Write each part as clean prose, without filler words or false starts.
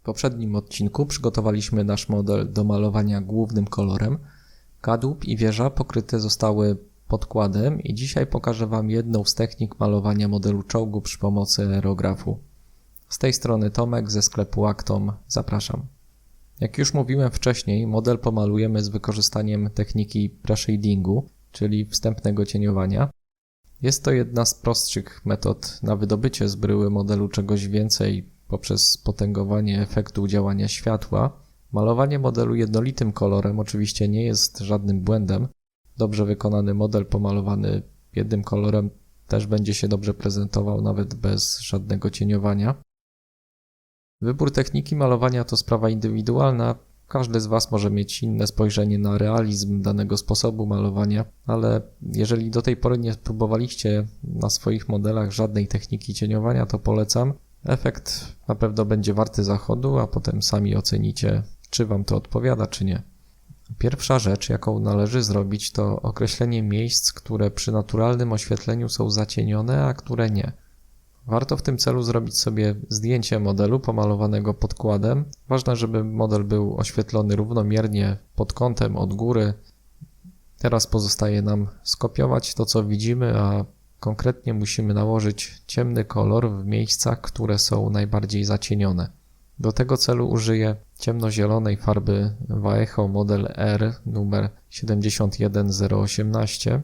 W poprzednim odcinku przygotowaliśmy nasz model do malowania głównym kolorem. Kadłub i wieża pokryte zostały podkładem i dzisiaj pokażę Wam jedną z technik malowania modelu czołgu przy pomocy aerografu. Z tej strony Tomek ze sklepu Actom. Zapraszam. Jak już mówiłem wcześniej, model pomalujemy z wykorzystaniem techniki pre-shadingu, czyli wstępnego cieniowania. Jest to jedna z prostszych metod na wydobycie z bryły modelu czegoś więcej poprzez potęgowanie efektu działania światła. Malowanie modelu jednolitym kolorem oczywiście nie jest żadnym błędem. Dobrze wykonany model pomalowany jednym kolorem też będzie się dobrze prezentował nawet bez żadnego cieniowania. Wybór techniki malowania to sprawa indywidualna. Każdy z Was może mieć inne spojrzenie na realizm danego sposobu malowania, ale jeżeli do tej pory nie próbowaliście na swoich modelach żadnej techniki cieniowania, to polecam. Efekt na pewno będzie warty zachodu, a potem sami ocenicie, czy Wam to odpowiada, czy nie. Pierwsza rzecz, jaką należy zrobić, to określenie miejsc, które przy naturalnym oświetleniu są zacienione, a które nie. Warto w tym celu zrobić sobie zdjęcie modelu pomalowanego podkładem. Ważne, żeby model był oświetlony równomiernie pod kątem od góry. Teraz pozostaje nam skopiować to, co widzimy, a konkretnie musimy nałożyć ciemny kolor w miejscach, które są najbardziej zacienione. Do tego celu użyję ciemnozielonej farby Vallejo Model R numer 71018.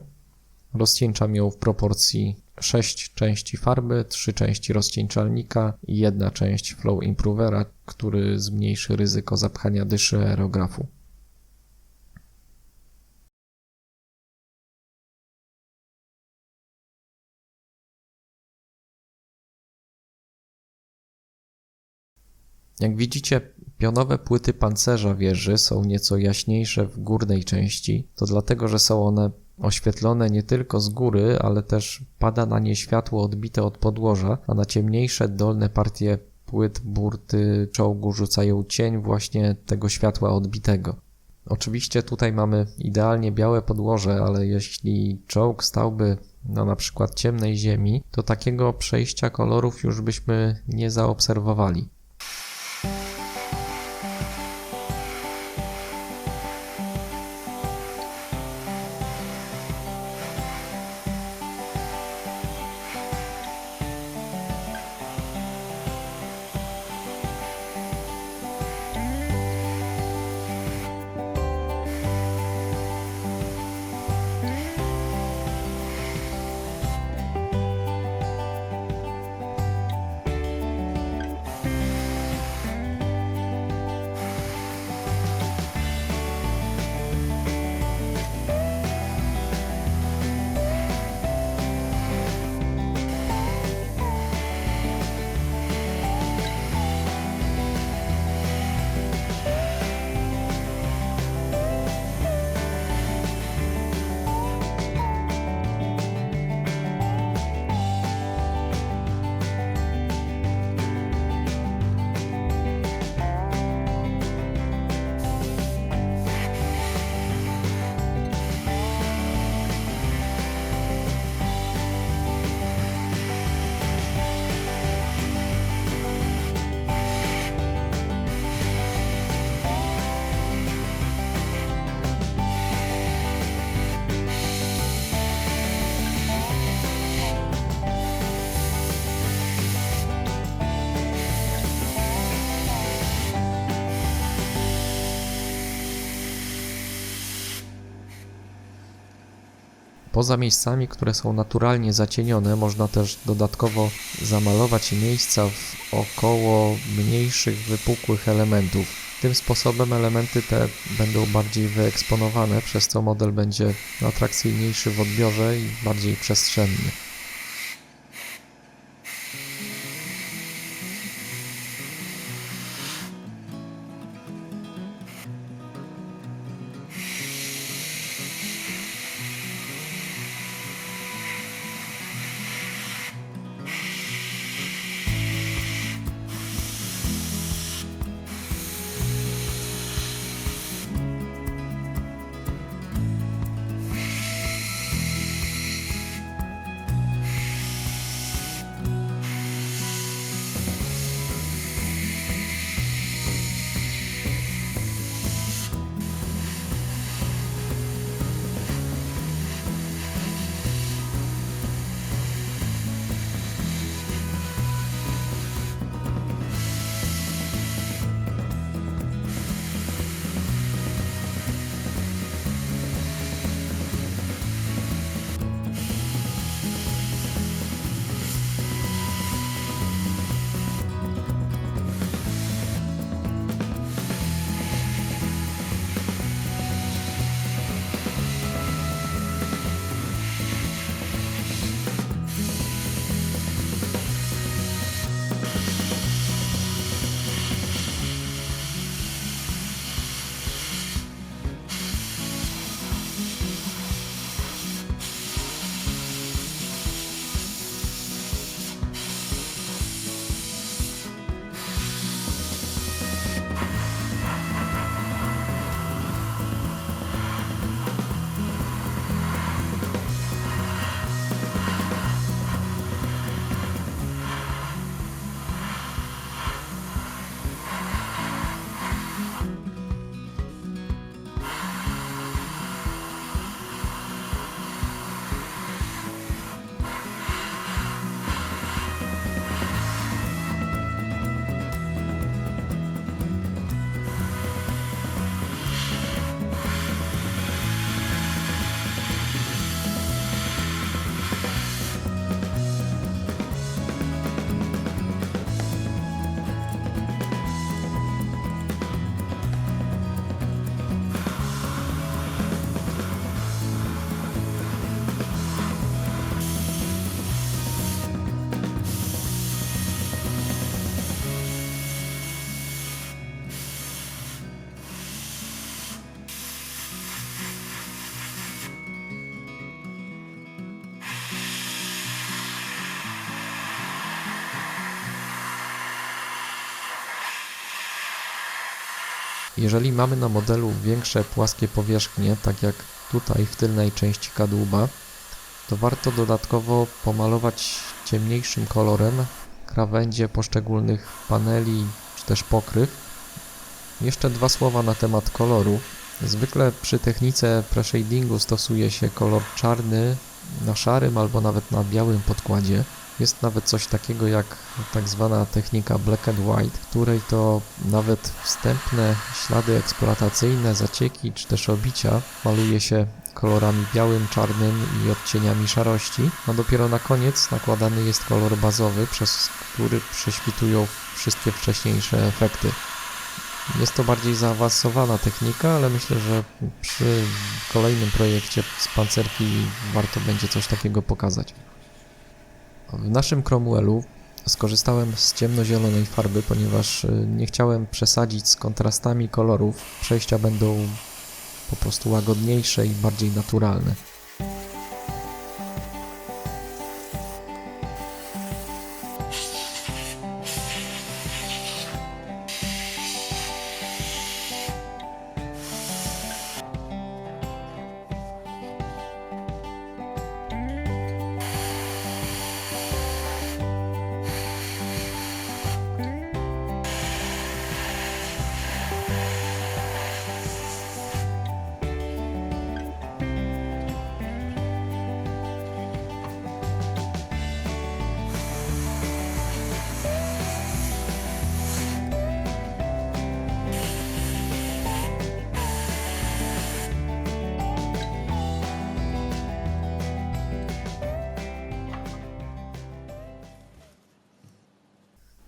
Rozcieńczam ją w proporcji 6 części farby, 3 części rozcieńczalnika i 1 część Flow Improvera, który zmniejszy ryzyko zapchania dyszy aerografu. Jak widzicie, pionowe płyty pancerza wieży są nieco jaśniejsze w górnej części. To dlatego, że są one oświetlone nie tylko z góry, ale też pada na nie światło odbite od podłoża, a na ciemniejsze dolne partie płyt burty czołgu rzucają cień właśnie tego światła odbitego. Oczywiście tutaj mamy idealnie białe podłoże, ale jeśli czołg stałby na przykład ciemnej ziemi, to takiego przejścia kolorów już byśmy nie zaobserwowali. Poza miejscami, które są naturalnie zacienione, można też dodatkowo zamalować miejsca wokoło mniejszych, wypukłych elementów. Tym sposobem elementy te będą bardziej wyeksponowane, przez co model będzie atrakcyjniejszy w odbiorze i bardziej przestrzenny. Jeżeli mamy na modelu większe płaskie powierzchnie, tak jak tutaj w tylnej części kadłuba, to warto dodatkowo pomalować ciemniejszym kolorem krawędzie poszczególnych paneli czy też pokryw. Jeszcze 2 słowa na temat koloru. Zwykle przy technice pre-shadingu stosuje się kolor czarny na szarym albo nawet na białym podkładzie. Jest nawet coś takiego jak tak zwana technika black and white, w której to nawet wstępne ślady eksploatacyjne, zacieki czy też obicia maluje się kolorami białym, czarnym i odcieniami szarości, a dopiero na koniec nakładany jest kolor bazowy, przez który prześwitują wszystkie wcześniejsze efekty. Jest to bardziej zaawansowana technika, ale myślę, że przy kolejnym projekcie z pancerki warto będzie coś takiego pokazać. W naszym Cromwellu skorzystałem z ciemnozielonej farby, ponieważ nie chciałem przesadzić z kontrastami kolorów. Przejścia będą po prostu łagodniejsze i bardziej naturalne.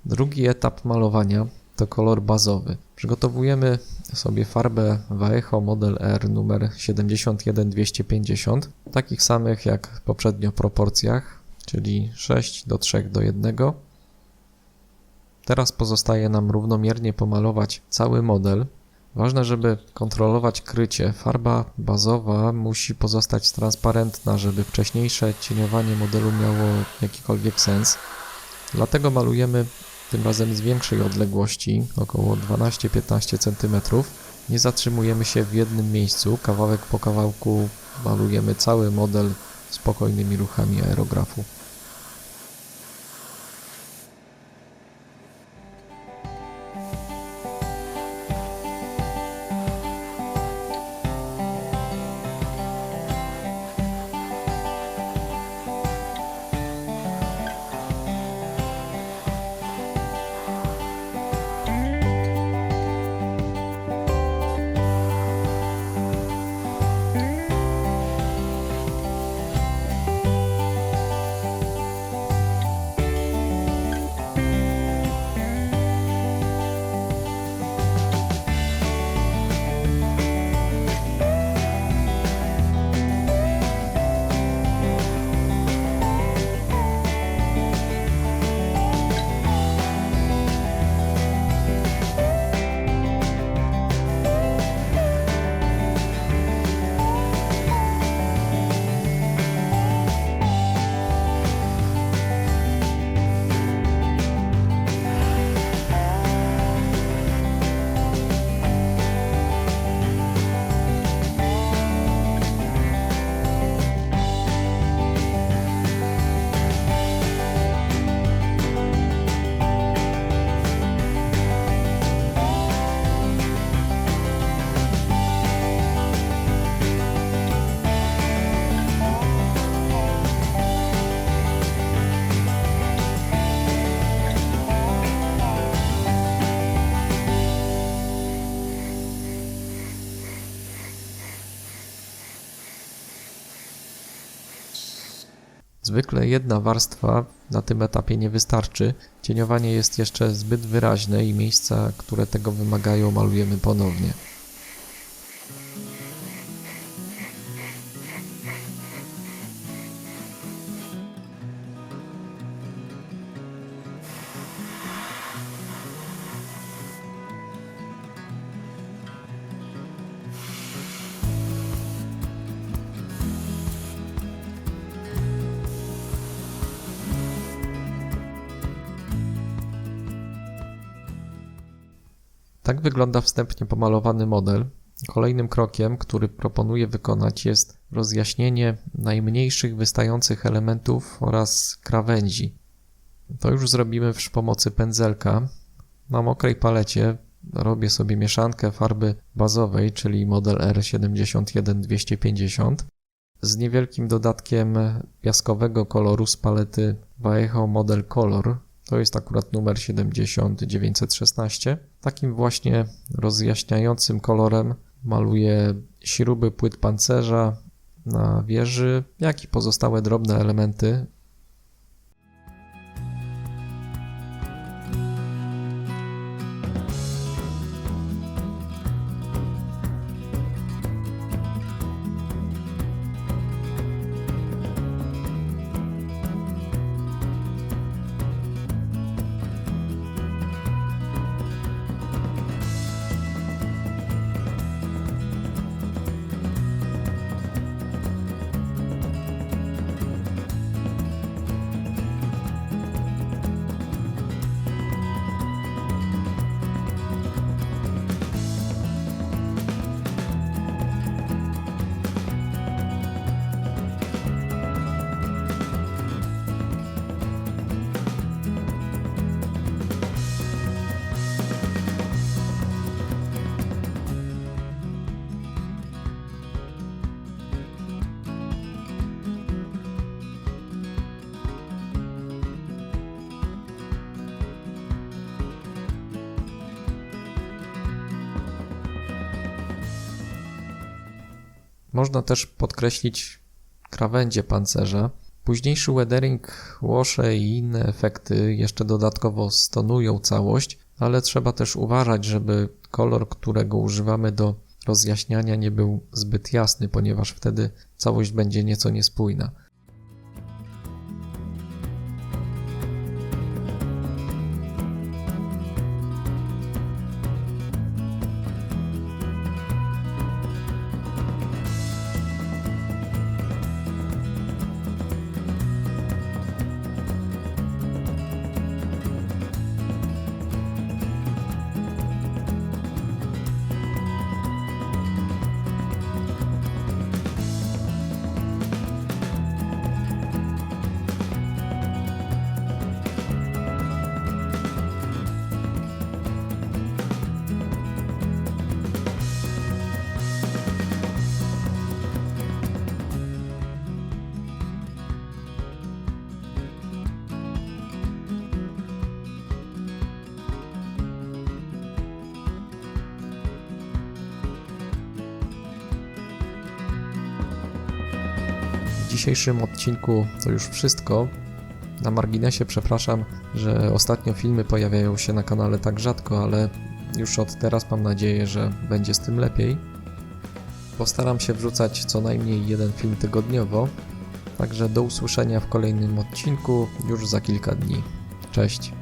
Drugi etap malowania to kolor bazowy. Przygotowujemy sobie farbę Vallejo Model R numer 71250, takich samych jak poprzednio proporcjach, czyli 6:3:1. Teraz pozostaje nam równomiernie pomalować cały model. Ważne, żeby kontrolować krycie. Farba bazowa musi pozostać transparentna, żeby wcześniejsze cieniowanie modelu miało jakikolwiek sens. Dlatego malujemy tym razem z większej odległości, około 12-15 cm. Nie zatrzymujemy się w jednym miejscu, kawałek po kawałku malujemy cały model spokojnymi ruchami aerografu. Zwykle jedna warstwa na tym etapie nie wystarczy. Cieniowanie jest jeszcze zbyt wyraźne i miejsca, które tego wymagają, malujemy ponownie. Tak wygląda wstępnie pomalowany model. Kolejnym krokiem, który proponuję wykonać, jest rozjaśnienie najmniejszych wystających elementów oraz krawędzi. To już zrobimy przy pomocy pędzelka. Na mokrej palecie robię sobie mieszankę farby bazowej, czyli model R71250 z niewielkim dodatkiem piaskowego koloru z palety Vallejo Model Color. To jest akurat numer 70916. Takim właśnie rozjaśniającym kolorem maluję śruby płyt pancerza na wieży, jak i pozostałe drobne elementy. Można też podkreślić krawędzie pancerza. Późniejszy weathering, łosze i inne efekty jeszcze dodatkowo stonują całość, ale trzeba też uważać, żeby kolor, którego używamy do rozjaśniania, nie był zbyt jasny, ponieważ wtedy całość będzie nieco niespójna. W dzisiejszym odcinku to już wszystko. Na marginesie przepraszam, że ostatnio filmy pojawiają się na kanale tak rzadko, ale już od teraz mam nadzieję, że będzie z tym lepiej. Postaram się wrzucać co najmniej jeden film tygodniowo, także do usłyszenia w kolejnym odcinku już za kilka dni. Cześć!